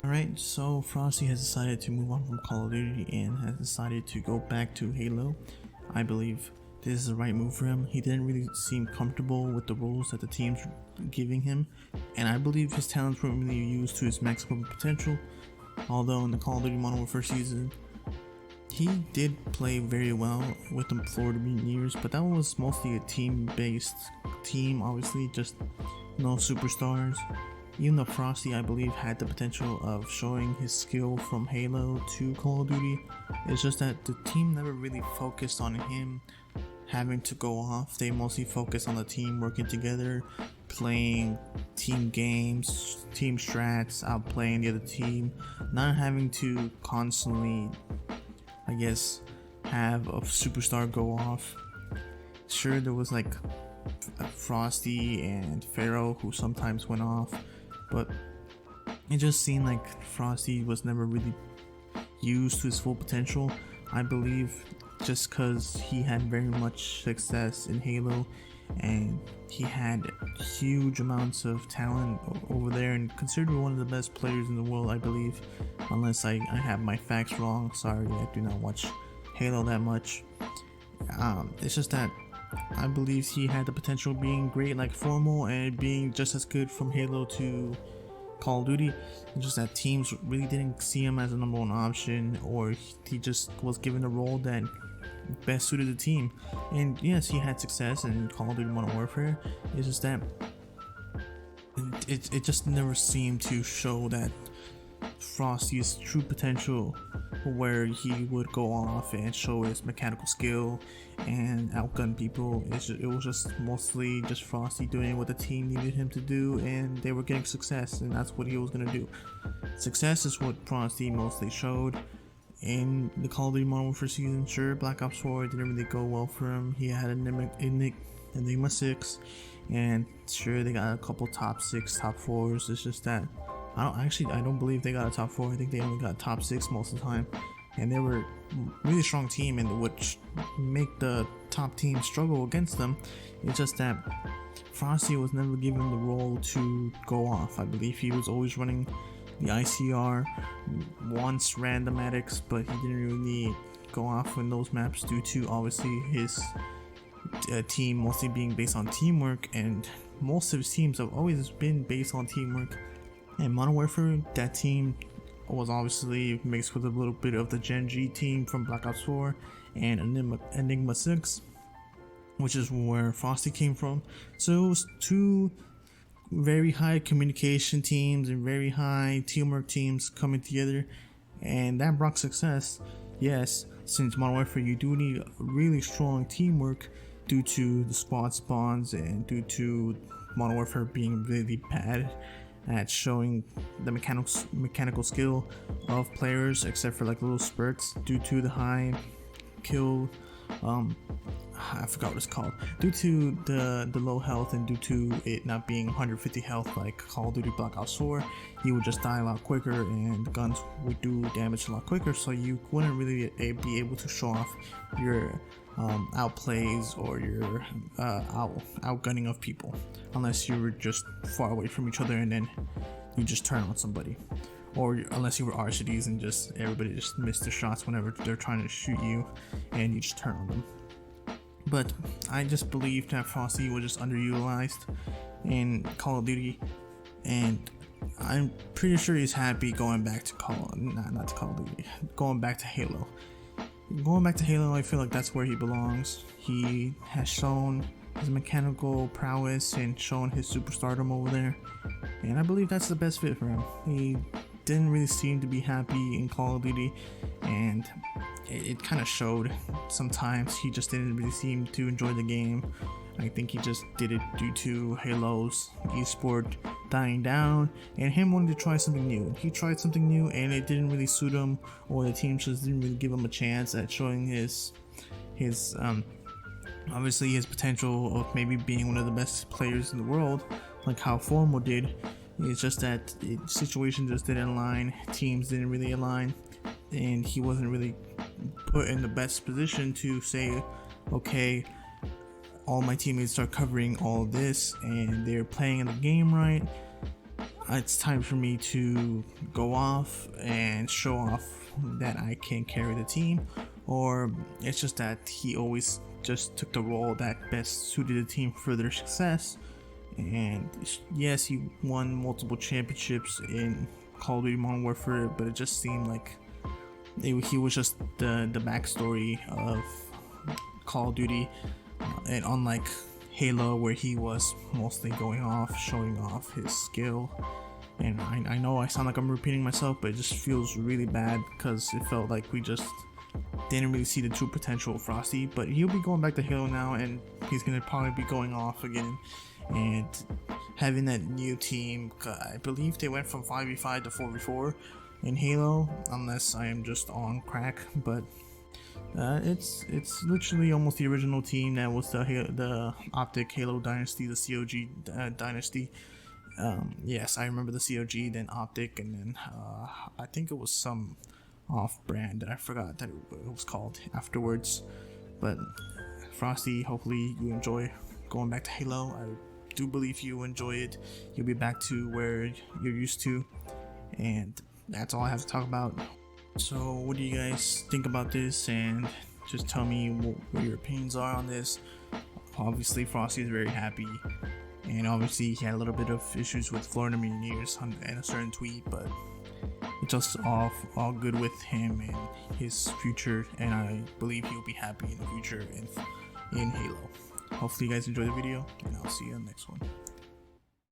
Alright, so Frosty has decided to move on from Call of Duty and has decided to go back to Halo. I believe this is the right move for him. He didn't really seem comfortable with the roles that the team's giving him, and I believe his talents weren't really used to his maximum potential. Although in the Call of Duty Modern Warfare season, he did play very well with the Florida Mutineers, but that was mostly a team-based team, obviously, just no superstars. Even though Frosty, I believe, had the potential of showing his skill from Halo to Call of Duty, it's just that the team never really focused on him having to go off. They mostly focused on the team working together, playing team games, team strats, outplaying the other team, not having to constantly, I guess, have a superstar go off. Sure, there was like Frosty and Pharaoh who sometimes went off, but it just seemed like Frosty was never really used to his full potential. I believe just because he had very much success in Halo and he had huge amounts of talent over there and considered one of the best players in the world, I believe, unless I have my facts wrong. Sorry, I do not watch Halo that much. It's just that I believe he had the potential of being great like Formal and being just as good from Halo to Call of Duty. It's just that teams really didn't see him as a number one option, or he just was given a role that best suited the team. And yes, he had success in Call of Duty Modern Warfare. It's just that it just never seemed to show that Frosty's true potential, where he would go off and show his mechanical skill and outgun people. It was just mostly just Frosty doing what the team needed him to do, and they were getting success, and that's what he was going to do. Success is what Frosty mostly showed in the Call of Duty Modern Warfare season. Sure, Black Ops 4 didn't really go well for him. He had Enigma 6, and sure, they got a couple top 6, top 4s. It's just that I don't believe they got a top 4. I think they only got top 6 most of the time, and they were a really strong team, and which make the top team struggle against them. It's just that Frosty was never given the role to go off. I believe he was always running the ICR, once randomatics, but he didn't really go off in those maps due to obviously his team mostly being based on teamwork, and most of his teams have always been based on teamwork. In Modern Warfare, that team was obviously mixed with a little bit of the Gen G team from Black Ops 4 and Enigma 6, which is where Frosty came from. So it was two very high communication teams and very high teamwork teams coming together, and that brought success. Yes, since Modern Warfare you do need really strong teamwork due to the squad spawns and due to Modern Warfare being really bad at showing the mechanical skill of players, except for like little spurts due to the high kill I forgot what it's called, due to the low health and due to it not being 150 health like Call of Duty Black Ops 4. You would just die a lot quicker and the guns would do damage a lot quicker, so you wouldn't really be able to show off your outplays or your outgunning of people, unless you were just far away from each other and then you just turn on somebody, or unless you were RCDs and just everybody just missed the shots whenever they're trying to shoot you and you just turn on them. But I just believe that Frosty was just underutilized in Call of Duty, and I'm pretty sure he's happy going back to not to Call of Duty, going back to Halo. Going back to Halo, I feel like that's where he belongs. He has shown his mechanical prowess and shown his superstardom over there, and I believe that's the best fit for him. He didn't really seem to be happy in Call of Duty, and it kind of showed. Sometimes he just didn't really seem to enjoy the game. I think he just did it due to Halo's Esports dying down and him wanting to try something new. He tried something new and it didn't really suit him, or the team just didn't really give him a chance at showing his obviously his potential of maybe being one of the best players in the world, like how Formal did. It's just that situation just didn't align, teams didn't really align, and he wasn't really put in the best position to say, okay, all my teammates are covering all this and they're playing the game right. it's time for me to go off and show off that I can carry the team, or it's just that he always just took the role that best suited the team for their success. And yes, he won multiple championships in Call of Duty Modern Warfare, but it just seemed like he was just the backstory of Call of Duty, and unlike Halo, where he was mostly going off, showing off his skill. And I know I sound like I'm repeating myself, but it just feels really bad because it felt like we just didn't really see the true potential of Frosty. But he'll be going back to Halo now, and he's gonna probably be going off again. And having that new team, I believe they went from 5v5 to 4v4 in Halo, unless I am just on crack. But it's literally almost the original team that was the Optic Halo Dynasty, the COG Dynasty. Yes, I remember the COG, then Optic, and then I think it was some off-brand that I forgot that it was called afterwards. But Frosty, hopefully you enjoy going back to Halo. I do believe you enjoy it. You'll be back to where you're used to, and that's all I have to talk about. So what do you guys think about this, and just tell me what your opinions are on this. Obviously Frosty is very happy, and obviously he had a little bit of issues with Florida Mutineers and a certain tweet, but it's just all good with him and his future, and I believe he'll be happy in the future in Halo. Hopefully you guys enjoy the video, and I'll see you in the next one.